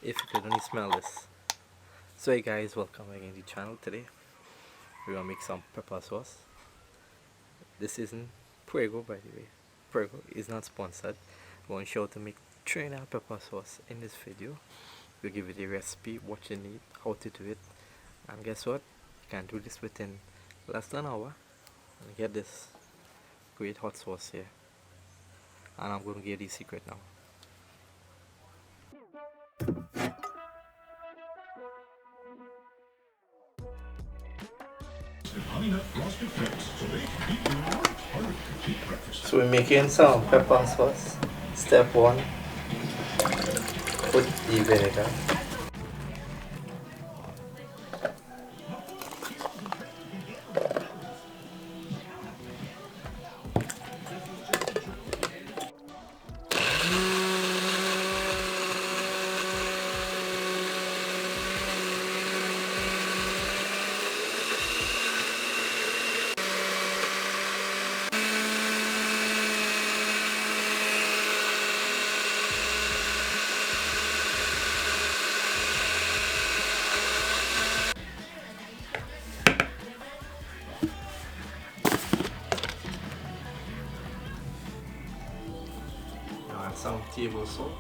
if you could only smell this. So hey guys, welcome again to the channel. Today we're gonna make some pepper sauce. This isn't Prego, by the way. Prego is not sponsored. I'm going to show how to make Trinidad pepper sauce in this video. We'll give you the recipe, what you need, how to do it, and guess what? You can do this within less than an hour and get this great hot sauce here. And I'm going to give you the secret now. So we're making some pepper sauce. Step 1, put the vinegar. Some table salt,